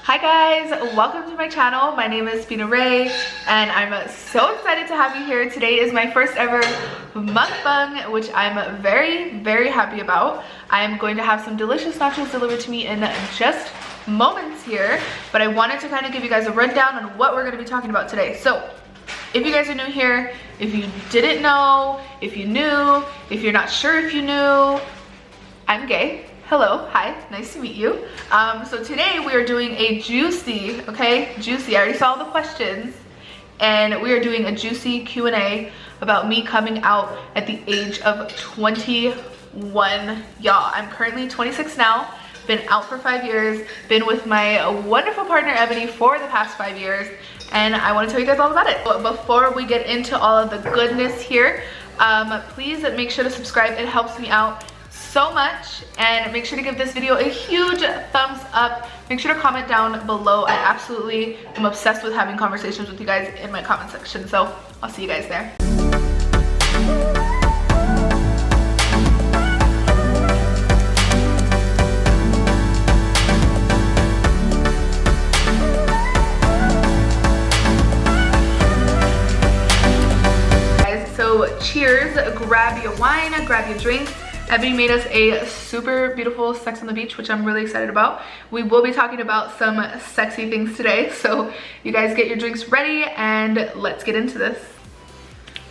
Hi guys, welcome to my channel. My name is Bina Rae and I'm so excited to have you here. Today is my first ever mukbang, which I'm very happy about. I'm going to have some delicious nachos delivered to me in just moments here, but I wanted to kind of give you guys a rundown on what we're going to be talking about today. So if you guys are new here, if you didn't know, if you knew, if you're not sure if you knew, I'm gay. Hello, hi, nice to meet you. So today we are doing a juicy, juicy, I already saw all the questions, and we are doing a juicy Q&A about me coming out at the age of 21, y'all. I'm currently 26 now, been out for 5 years, been with my wonderful partner Ebony for the past 5 years, and I want to tell you guys all about it. But before we get into all of the goodness here, please make sure to subscribe. It helps me out so much, and make sure to give this video a huge thumbs up. Make sure to comment down below. I absolutely am obsessed with having conversations with you guys in my comment section, so I'll see you guys there. Guys, so cheers, grab your wine, grab your drinks. Ebony made us a super beautiful sex on the beach, which I'm really excited about. We will be talking about some sexy things today, so you guys get your drinks ready and let's get into this.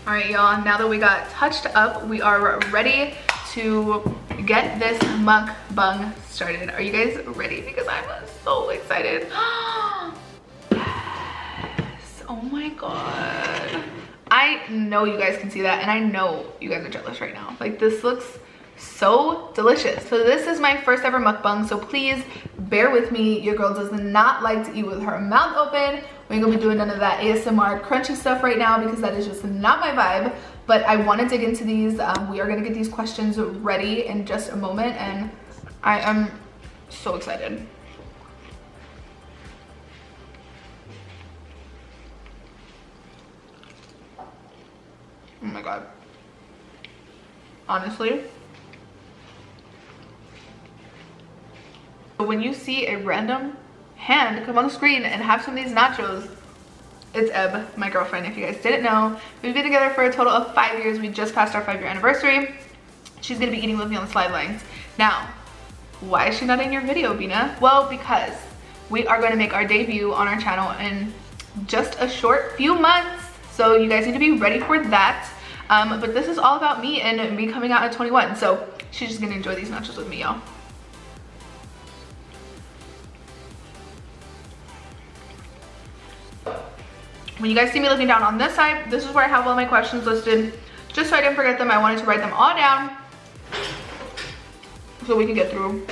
All right, y'all, now that we got touched up, we are ready to get this mukbang started. Are you guys ready? Because I'm so excited. Yes, oh my God. I know you guys can see that, and I know you guys are jealous right now. Like, this looks so delicious. So this is my first ever mukbang, so please bear with me. Your girl does not like to eat with her mouth open. We ain't gonna be doing none of that ASMR crunchy stuff right now because that is just not my vibe, but I want to dig into these. We are gonna get these questions ready in just a moment, and I am so excited. Oh my God, honestly, when you see a random hand come on the screen and have some of these nachos, it's Eb, my girlfriend. If you guys didn't know, we've been together for a total of 5 years. We just passed our 5-year anniversary. She's gonna be eating with me on the sidelines. Now, why is she not in your video, Bina? Well, because we are gonna make our debut on our channel in just a short few months, so you guys need to be ready for that. But this is all about me and me coming out at 21, so she's just gonna enjoy these nachos with me, y'all. When you guys see me looking down on this side, this is where I have all my questions listed. Just so I didn't forget them, I wanted to write them all down so we can get through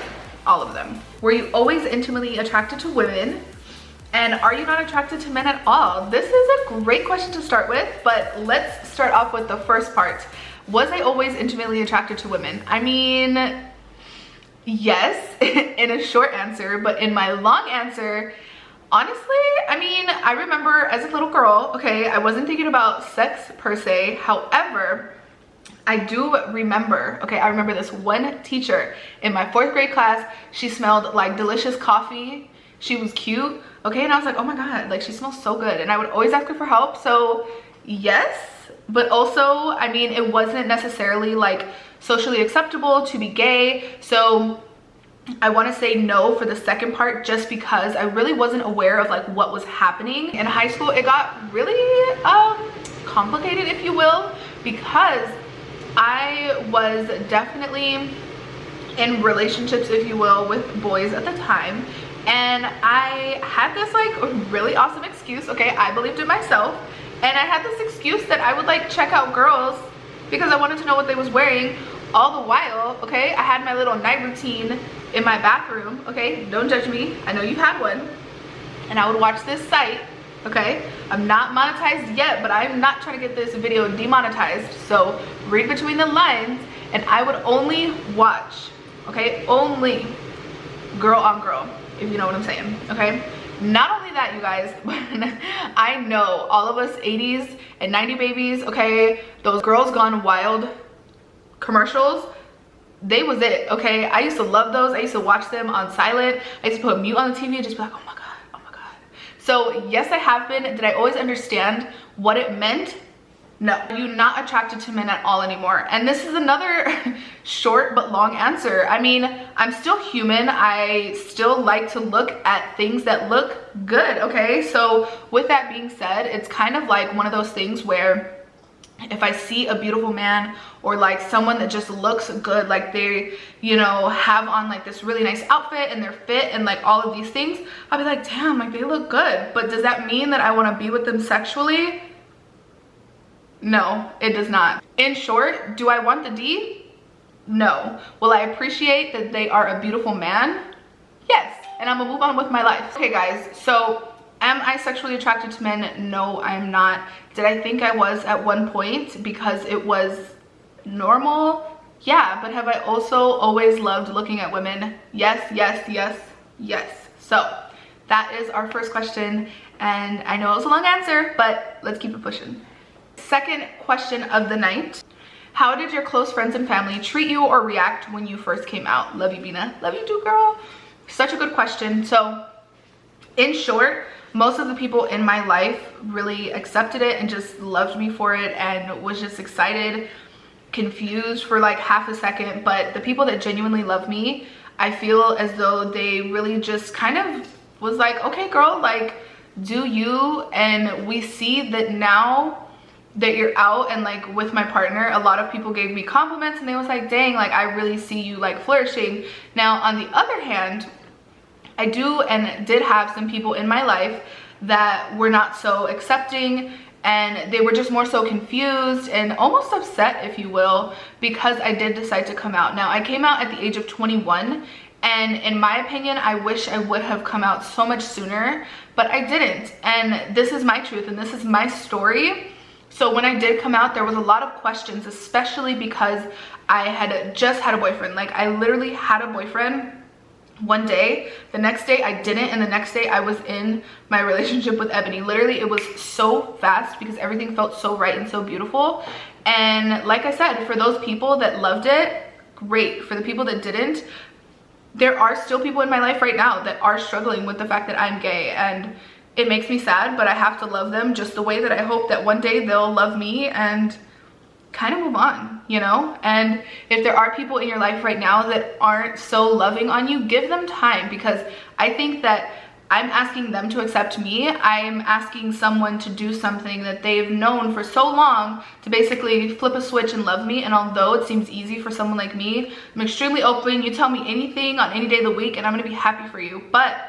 all of them. Were you always intimately attracted to women? And are you not attracted to men at all? This is a great question to start with, but let's start off with the first part. Was I always intimately attracted to women? I mean, yes, in a short answer, but in my long answer, honestly, I mean, I remember as a little girl, I wasn't thinking about sex per se. However, I do remember, I remember this one teacher in my 4th grade class. She smelled like delicious coffee. She was cute, and I was like, oh my God, like, she smells so good. And I would always ask her for help, so yes. But also, I mean, it wasn't necessarily like socially acceptable to be gay, so I want to say no for the second part, just because I really wasn't aware of like what was happening. In high school, it got really complicated, if you will, because I was definitely in relationships, if you will, with boys at the time, and I had this like really awesome excuse. I believed in myself, and I had this excuse that I would like check out girls because I wanted to know what they was wearing. All the while, I had my little night routine in my bathroom. Don't judge me, I know you've had one. And I would watch this site. I'm not monetized yet, but I'm not trying to get this video demonetized, so read between the lines. And I would only watch, only girl on girl, if you know what I'm saying. Not only that, you guys, but I know all of us 80s and 90 babies, those Girls Gone Wild commercials, they was it. I used to love those. I used to watch them on silent. I used to put mute on the TV and just be like, oh my God, So yes, I have been. Did I always understand what it meant? No. Are you not attracted to men at all anymore? And this is another short but long answer. I mean, I'm still human. I still like to look at things that look good, okay? So with that being said, it's kind of like one of those things where if I see a beautiful man or like someone that just looks good, like they, you know, have on like this really nice outfit and they're fit and like all of these things, I'll be like, damn, like they look good. But does that mean that I want to be with them sexually? No, it does not. In short, do I want the D? No. Will I appreciate that they are a beautiful man? Yes. And I'm gonna move on with my life. Okay guys, so am I sexually attracted to men? No, I'm not. Did I think I was at one point because it was normal? Yeah, but have I also always loved looking at women? Yes, yes, yes, yes. So that is our first question, and I know it was a long answer, but let's keep it pushing. Second question of the night. How did your close friends and family treat you or react when you first came out? Love you, Bina. Love you too, girl. Such a good question. So in short, most of the people in my life really accepted it and just loved me for it and was just excited, confused for like half a second. But the people that genuinely love me, I feel as though they really just kind of was like, okay girl, like do you. And we see that now that you're out and like with my partner, a lot of people gave me compliments and they was like, dang, like I really see you like flourishing. Now on the other hand, I do and did have some people in my life that were not so accepting, and they were just more so confused and almost upset, if you will, because I did decide to come out. Now I came out at the age of 21, and in my opinion, I wish I would have come out so much sooner, but I didn't. And this is my truth and this is my story. So when I did come out, there was a lot of questions, especially because I had just had a boyfriend. Like I literally had a boyfriend one day, the next day I didn't, and the next day I was in my relationship with Ebony. Literally it was so fast because everything felt so right and so beautiful. And like I said, for those people that loved it, great. For the people that didn't, there are still people in my life right now that are struggling with the fact that I'm gay, and it makes me sad, but I have to love them just the way that I hope that one day they'll love me and kind of move on, you know? And if there are people in your life right now that aren't so loving on you, give them time, because I think that I'm asking them to accept me. I'm asking someone to do something that they've known for so long to basically flip a switch and love me. And although it seems easy for someone like me, I'm extremely open. You tell me anything on any day of the week and I'm gonna be happy for you. But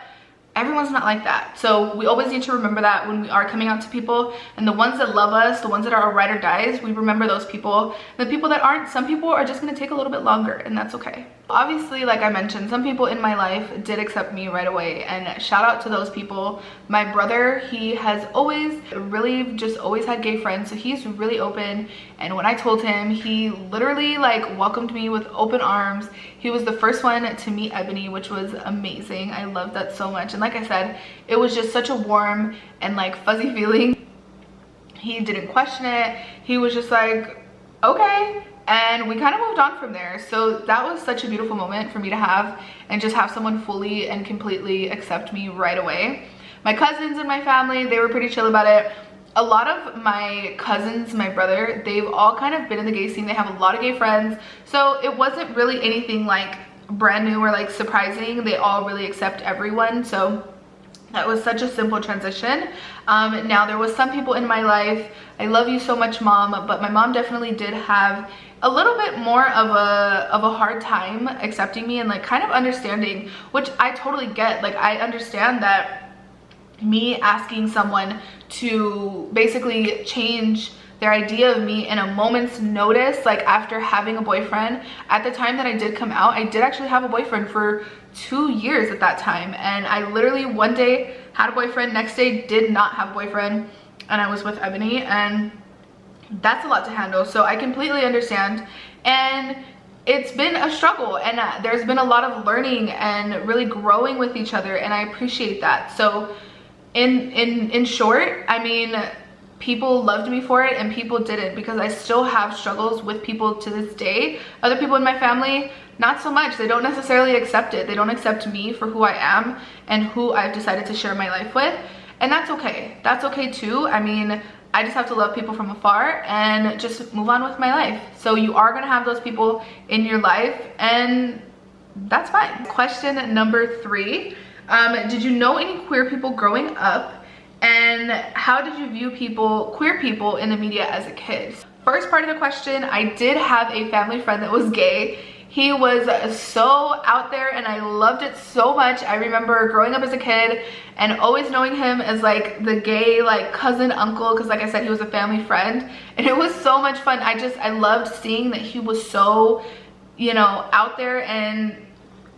everyone's not like that. So we always need to remember that when we are coming out to people, and the ones that love us, the ones that are our ride or dies, we remember those people. The people that aren't, some people are just gonna take a little bit longer, and that's okay. Obviously, like I mentioned, some people in my life did accept me right away, and shout out to those people. My brother, he has always really just always had gay friends, so he's really open. And when I told him, he literally like welcomed me with open arms. He was the first one to meet Ebony, which was amazing. I loved that so much. And like I said, it was just such a warm and like fuzzy feeling. He didn't question it. He was just like, okay. And we kind of moved on from there. So that was such a beautiful moment for me to have, and just have someone fully and completely accept me right away. My cousins and my family, they were pretty chill about it. A lot of my cousins, my brother, they've all kind of been in the gay scene. They have a lot of gay friends. So it wasn't really anything like brand new or like surprising. They all really accept everyone. So that was such a simple transition. Now there was some people in my life, I love you so much mom, but my mom definitely did have a little bit more of a hard time accepting me and like kind of understanding, which I totally get. Like I understand that me asking someone to basically change their idea of me in a moment's notice, like after having a boyfriend. At the time that I did come out, I did actually have a boyfriend for 2 years at that time, and I literally one day had a boyfriend, next day did not have a boyfriend, and I was with Ebony, and that's a lot to handle. So I completely understand, and it's been a struggle, and there's been a lot of learning and really growing with each other, and I appreciate that. So in short, I mean, people loved me for it and people didn't, because I still have struggles with people to this day. Other people in my family, not so much. They don't necessarily accept it. They don't accept me for who I am and who I've decided to share my life with. and that's okay. That's okay too. I mean, I just have to love people from afar and just move on with my life. So you are gonna have those people in your life, and that's fine. Question number 3. Did you know any queer people growing up? And how did you view queer people in the media as a kid? First part of the question, I did have a family friend that was gay. He was so out there and I loved it so much. I remember growing up as a kid and always knowing him as like the gay like cousin, uncle, because like I said, he was a family friend, and it was so much fun. I loved seeing that he was so, you know, out there, and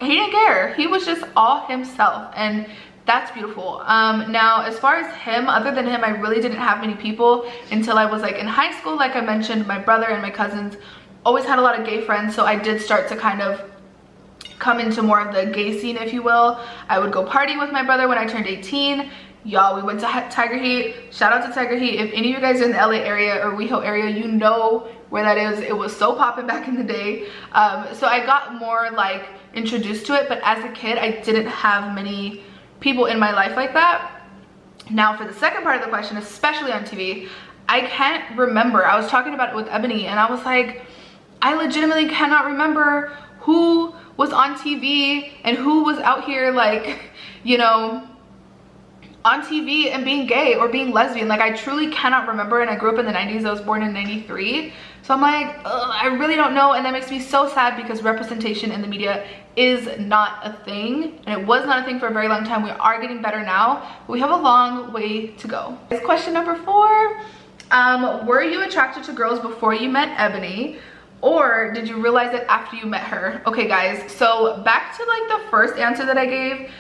he didn't care. He was just all himself, and that's beautiful. Now as far as him, other than him, I really didn't have many people until I was like in high school. Like I mentioned, my brother and my cousins always had a lot of gay friends, so I did start to kind of come into more of the gay scene, if you will. I would go party with my brother when I turned 18. Y'all, we went to Tiger Heat. Shout out to Tiger Heat. If any of you guys are in the LA area or WeHo area, you know where that is. It was so poppin' back in the day. So I got more like introduced to it, but as a kid, I didn't have many people in my life like that. Now for the second part of the question, especially on TV, I can't remember. I was talking about it with Ebony and I was like, I legitimately cannot remember who was on TV and who was out here like, you know, on TV and being gay or being lesbian. Like I truly cannot remember, and I grew up in the 90s. I was born in 93. So I'm like, I really don't know, and that makes me so sad because representation in the media is not a thing, and it was not a thing for a very long time. We are getting better now, but we have a long way to go. Question number 4, were you attracted to girls before you met Ebony, or did you realize it after you met her? Okay guys, so back to like the first answer that I gave,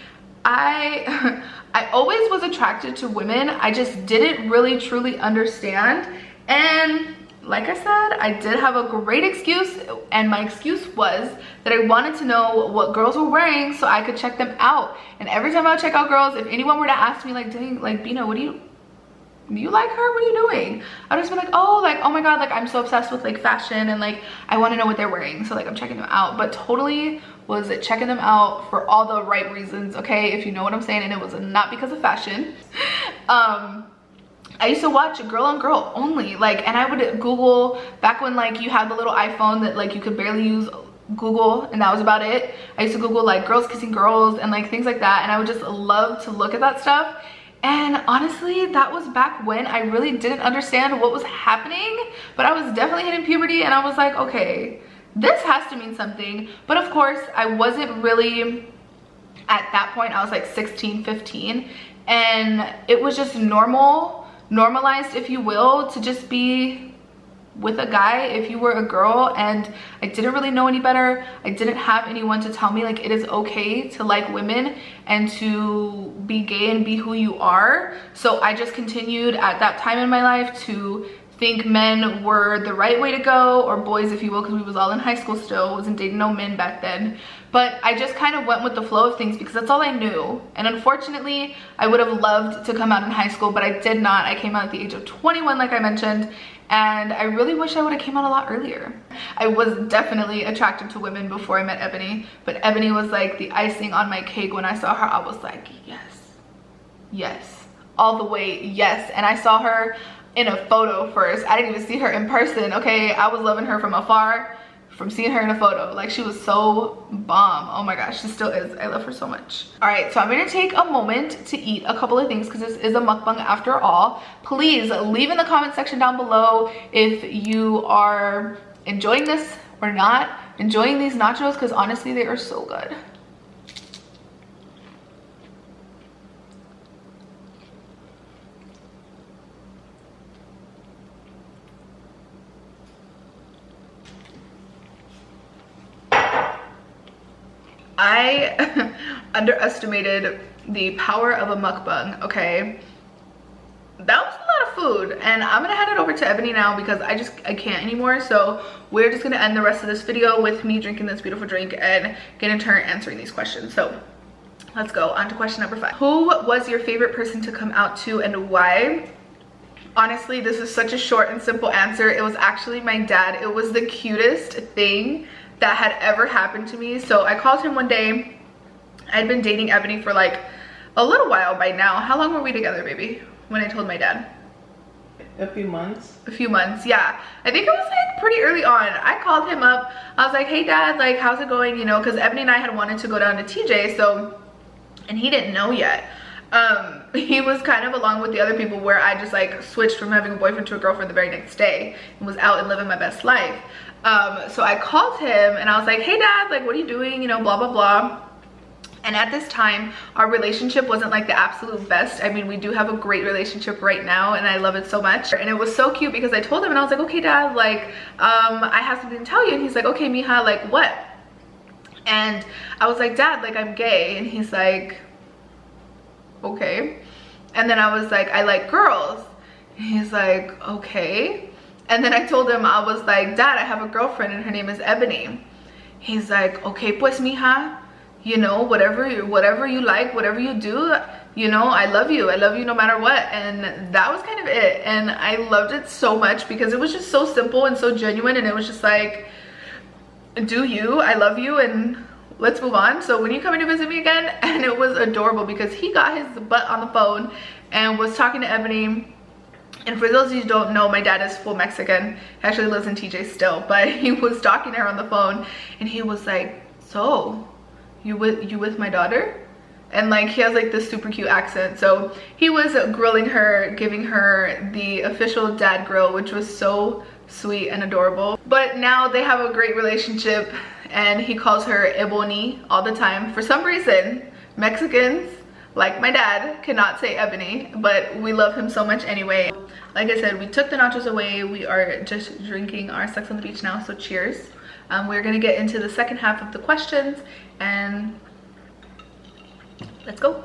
I always was attracted to women. I just didn't really truly understand, and like I said, I did have a great excuse, and my excuse was that I wanted to know what girls were wearing so I could check them out. And every time I would check out girls, if anyone were to ask me like, dang, like Bina, do you like her? What are you doing? I would just be like, oh my god, like I'm so obsessed with like fashion, and like I want to know what they're wearing, so like I'm checking them out. But totally was checking them out for all the right reasons, okay, if you know what I'm saying, and it was not because of fashion. I used to watch Girl on Girl only, like, and I would Google back when like you had the little iPhone that like you could barely use Google, and that was about it. I used to Google like girls kissing girls and like things like that, and I would just love to look at that stuff. And honestly, that was back when I really didn't understand what was happening, but I was definitely hitting puberty, and I was like, okay, this has to mean something. But of course, I wasn't really, at that point, I was like 16, 15, and it was just normalized, if you will, to just be with a guy if you were a girl. And I didn't really know any better. I didn't have anyone to tell me like it is okay to like women and to be gay and be who you are. So I just continued at that time in my life to think men were the right way to go, or boys, if you will, because we was all in high school still, wasn't dating no men back then. But I just kind of went with the flow of things because that's all I knew. And unfortunately, I would have loved to come out in high school, but I did not. I came out at the age of 21, like I mentioned, and I really wish I would have came out a lot earlier. I was definitely attracted to women before I met Ebony, but Ebony was like the icing on my cake. When I saw her, I was like, yes, all the way, yes. And I saw her in a photo first. I didn't even see her in person, okay? I was loving her from afar, from seeing her in a photo. Like, she was so bomb. Oh my gosh, she still is. I love her so much. All right, so I'm gonna take a moment to eat a couple of things because this is a mukbang after all. Please leave in the comment section down below if you are enjoying this or not, enjoying these nachos, because honestly, they are so good. I underestimated the power of a mukbang, okay? That was a lot of food, and I'm gonna hand it over to Ebony now because I can't anymore. So we're just gonna end the rest of this video with me drinking this beautiful drink and getting to her answering these questions. So let's go on to question number 5. Who was your favorite person to come out to and why? Honestly, this is such a short and simple answer. It was actually my dad. It was the cutest thing that had ever happened to me. So I called him one day. I had been dating Ebony for like a little while by now. How long were we together, baby, when I told my dad? A few months. A few months, yeah. I think it was like pretty early on. I called him up. I was like, hey dad, like how's it going? You know, because Ebony and I had wanted to go down to TJ, so, and he didn't know yet. He was kind of along with the other people where I just like switched from having a boyfriend to a girlfriend the very next day and was out and living my best life. So I called him and I was like, hey dad, like what are you doing? You know, blah, blah, blah. And at this time, our relationship wasn't like the absolute best. I mean, we do have a great relationship right now and I love it so much. And it was so cute because I told him and I was like, okay dad, like, I have something to tell you. And he's like, okay, mija, like what? And I was like, dad, like I'm gay. And he's like, okay. And then I was like, I like girls. And he's like, okay. And then I told him, I was like, dad, I have a girlfriend and her name is Ebony. He's like, okay, pues mija, you know, whatever you like, whatever you do, you know, I love you no matter what. And that was kind of it. And I loved it so much because it was just so simple and so genuine. And it was just like, do you, I love you, and let's move on. So when you coming to visit me again? And it was adorable because he got his butt on the phone and was talking to Ebony. And for those of you who don't know, my dad is full Mexican. He actually lives in TJ still, but he was talking to her on the phone and he was like, so you with my daughter? And like he has like this super cute accent. So he was grilling her, giving her the official dad grill, which was so sweet and adorable. But now they have a great relationship and he calls her Ebony all the time. For some reason, Mexicans, like my dad, cannot say Ebony, but we love him so much anyway. Like I said, we took the nachos away. We are just drinking our Sex on the Beach now, so cheers. We're gonna get into the second half of the questions and let's go.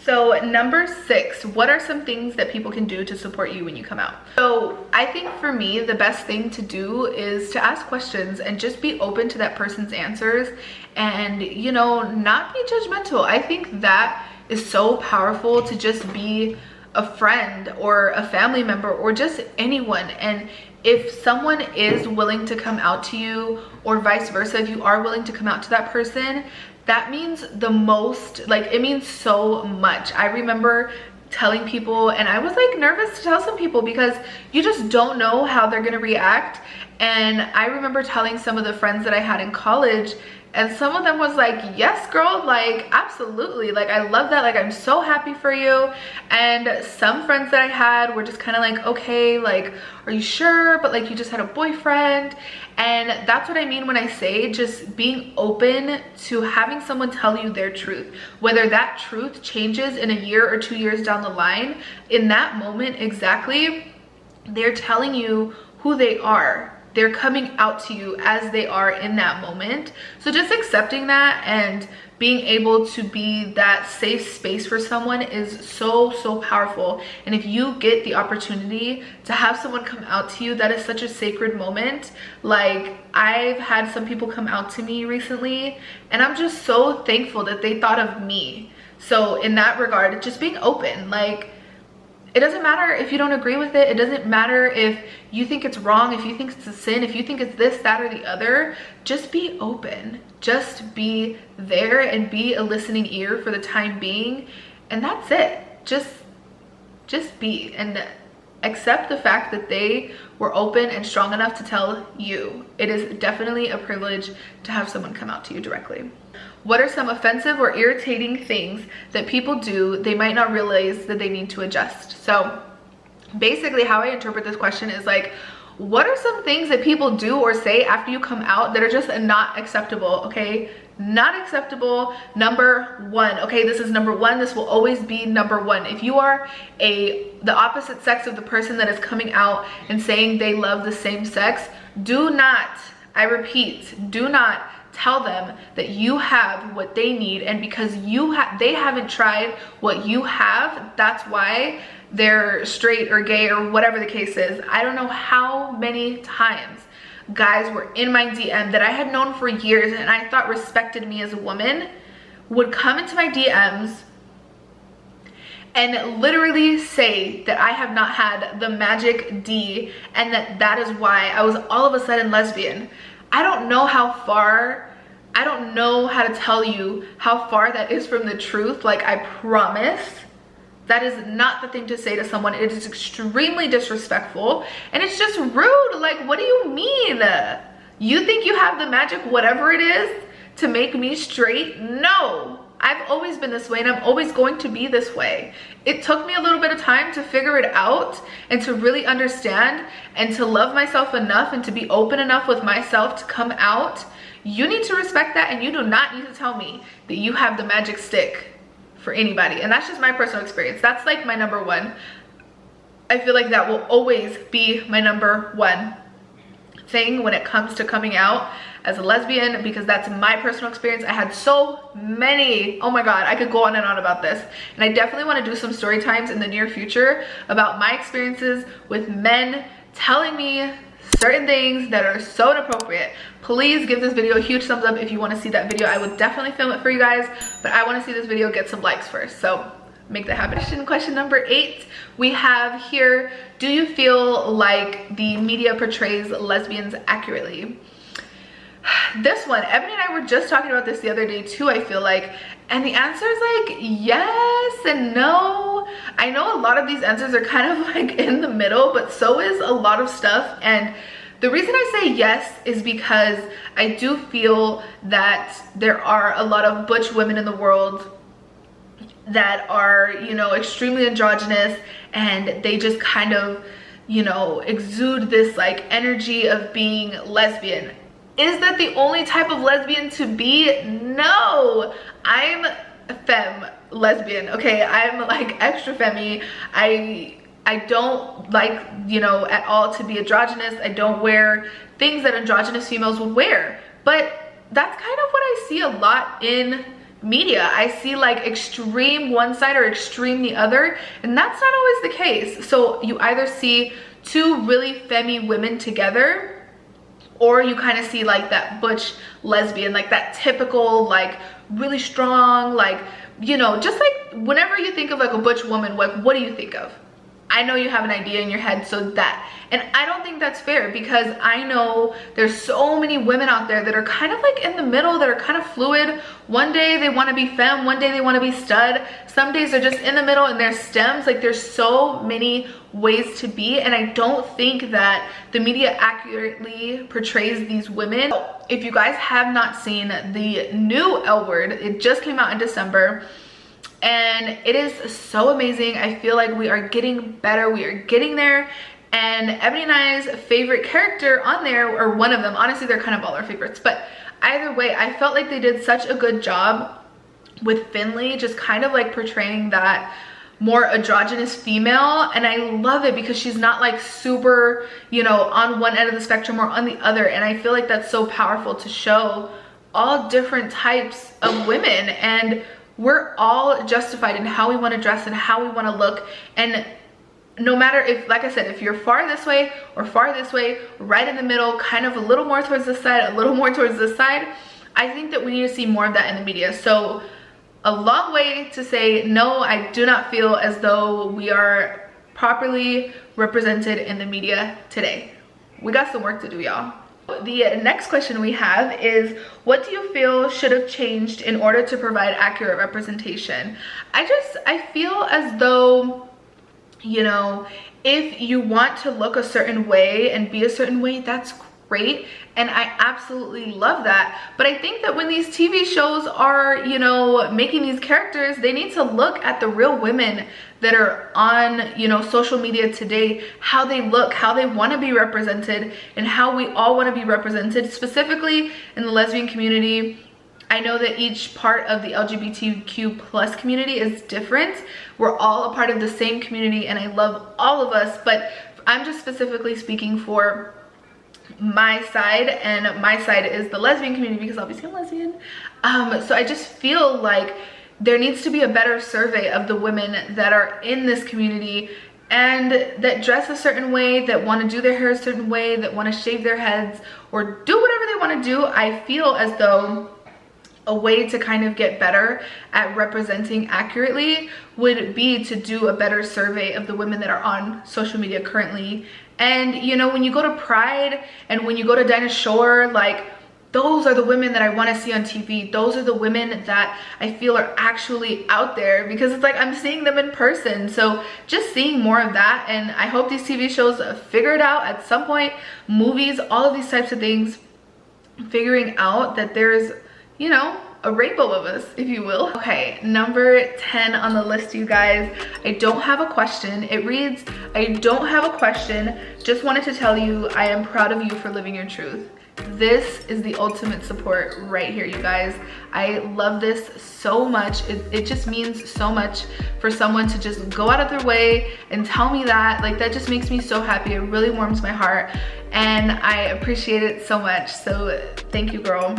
So number 6, what are some things that people can do to support you when you come out? So I think for me, the best thing to do is to ask questions and just be open to that person's answers and, you know, not be judgmental. I think that is so powerful, to just be a friend or a family member or just anyone. And if someone is willing to come out to you, or vice versa, if you are willing to come out to that person, that means the most. Like, it means so much. I remember telling people, and I was like nervous to tell some people because you just don't know how they're gonna react. And I remember telling some of the friends that I had in college, and some of them was like, yes girl, like absolutely, like I love that, like I'm so happy for you. And some friends that I had were just kind of like, okay, like are you sure, but like you just had a boyfriend. And that's what I mean when I say just being open to having someone tell you their truth, whether that truth changes in a year or 2 years down the line. In that moment exactly, they're telling you who they are. They're coming out to you as they are in that moment. So just accepting that and being able to be that safe space for someone is so, so powerful. And if you get the opportunity to have someone come out to you, that is such a sacred moment. Like, I've had some people come out to me recently and I'm just so thankful that they thought of me. So in that regard, just being open, like, it doesn't matter if you don't agree with it. It doesn't matter if you think it's wrong, if you think it's a sin, if you think it's this, that, or the other. Just be open. Just be there and be a listening ear for the time being. And that's it. Just be, and accept the fact that they were open and strong enough to tell you. It is definitely a privilege to have someone come out to you directly. What are some offensive or irritating things that people do they might not realize that they need to adjust? So basically how I interpret this question is like, what are some things that people do or say after you come out that are just not acceptable? Okay, not acceptable. Number 1, okay, this is number 1. This will always be number 1. If you are the opposite sex of the person that is coming out and saying they love the same sex, do not, I repeat, do not tell them that you have what they need, and because they haven't tried what you have, that's why they're straight or gay or whatever the case is. I don't know how many times guys were in my DM that I had known for years and I thought respected me as a woman would come into my DMs and literally say that I have not had the magic D and that is why I was all of a sudden lesbian. I don't know how far I don't know how to tell you how far that is from the truth. Like, I promise that is not the thing to say to someone. It is extremely disrespectful and it's just rude. Like, what do you mean? You think you have the magic whatever it is to make me straight? No. I've always been this way and I'm always going to be this way. It took me a little bit of time to figure it out and to really understand and to love myself enough and to be open enough with myself to come out. You need to respect that, and you do not need to tell me that you have the magic stick for anybody. And that's just my personal experience. That's like my number one. I feel like that will always be my number one thing when it comes to coming out as a lesbian, because that's my personal experience. I had so many, oh my god, I could go on and on about this, and I definitely want to do some story times in the near future about my experiences with men telling me certain things that are so inappropriate. Please give this video a huge thumbs up if you want to see that video. I would definitely film it for you guys, but I want to see this video get some likes first, so make that happen. Question number 8 we have here: do you feel like the media portrays lesbians accurately? This one, Ebony and I were just talking about this the other day too, I feel like, and the answer is like yes and no. I know a lot of these answers are kind of like in the middle, but so is a lot of stuff. And the reason I say yes is because I do feel that there are a lot of butch women in the world that are, you know, extremely androgynous, and they just kind of, you know, exude this like energy of being lesbian. Is that the only type of lesbian to be? No, I'm femme lesbian, okay? I'm like extra femme. I don't like, you know, at all to be androgynous. I don't wear things that androgynous females would wear, but that's kind of what I see a lot in media. I see like extreme one side or extreme the other, and that's not always the case. So you either see two really femme women together, or you kind of see like that butch lesbian, like that typical, like really strong, like, you know, just like whenever you think of like a butch woman, like what do you think of? I know you have an idea in your head, so that. And I don't think that's fair, because I know there's so many women out there that are kind of like in the middle, that are kind of fluid. One day they want to be femme, one day they want to be stud. Some days they're just in the middle and they're stems. Like, there's so many ways to be, and I don't think that the media accurately portrays these women. If you guys have not seen the new L Word, it just came out in December, and it is so amazing. I feel like we are getting better, we are getting there. And Ebony and I's favorite character on there, or one of them, honestly they're kind of all our favorites, but either way, I felt like they did such a good job with Finley, just kind of like portraying that more androgynous female. And I love it because she's not like super, you know, on one end of the spectrum or on the other. And I feel like that's so powerful to show all different types of women, and we're all justified in how we want to dress and how we want to look. And no matter if, like I said, if you're far this way or far this way, right in the middle, kind of a little more towards this side, a little more towards this side, I think that we need to see more of that in the media. So a long way to say no, I do not feel as though we are properly represented in the media today. We got some work to do, y'all. The next question we have is, what do you feel should have changed in order to provide accurate representation? I feel as though, you know, if you want to look a certain way and be a certain way, that's great, and I absolutely love that. But I think that when these TV shows are, you know, making these characters, they need to look at the real women that are on, you know, social media today, how they look, how they want to be represented, and how we all want to be represented, specifically in the lesbian community. I know that each part of the LGBTQ plus community is different. We're all a part of the same community, and I love all of us, but I'm just specifically speaking for my side, and my side is the lesbian community, because obviously I'm lesbian. So I just feel like there needs to be a better survey of the women that are in this community and that dress a certain way, that want to do their hair a certain way, that want to shave their heads or do whatever they want to do. I feel as though a way to kind of get better at representing accurately would be to do a better survey of the women that are on social media currently. And you know, when you go to Pride and when you go to Dinah Shore, like, those are the women that I want to see on TV. Those are the women that I feel are actually out there, because it's like I'm seeing them in person. So just seeing more of that, and I hope these TV shows figure it out at some point, movies, all of these types of things, figuring out that there's, you know, a rainbow of us, if you will. Okay, number 10 on the list, you guys. I don't have a question. It reads, I don't have a question, just wanted to tell you I am proud of you for living your truth. This is the ultimate support right here, you guys. I love this so much. It just means so much for someone to just go out of their way and tell me that. Like, that just makes me so happy. It really warms my heart, and I appreciate it so much. So thank you, girl.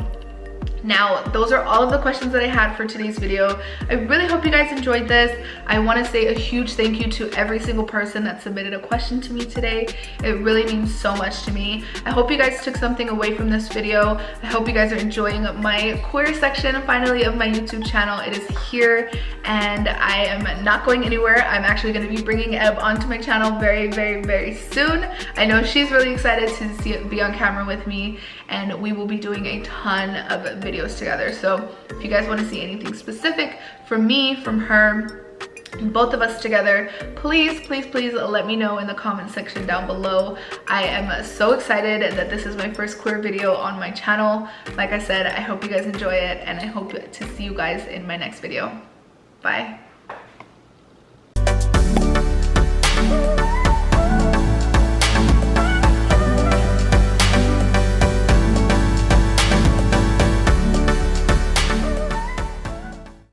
Now, those are all of the questions that I had for today's video. I really hope you guys enjoyed this. I want to say a huge thank you to every single person that submitted a question to me today. It really means so much to me. I hope you guys took something away from this video. I hope you guys are enjoying my queer section finally of my YouTube channel. It is here, and I am not going anywhere. I'm actually going to be bringing Eb onto my channel very, very, very soon. I know she's really excited to see it, be on camera with me, and we will be doing a ton of videos together. So if you guys want to see anything specific from me, from her, both of us together, please, please, please let me know in the comment section down below. I am so excited that this is my first queer video on my channel. Like I said, I hope you guys enjoy it, and I hope to see you guys in my next video. Bye.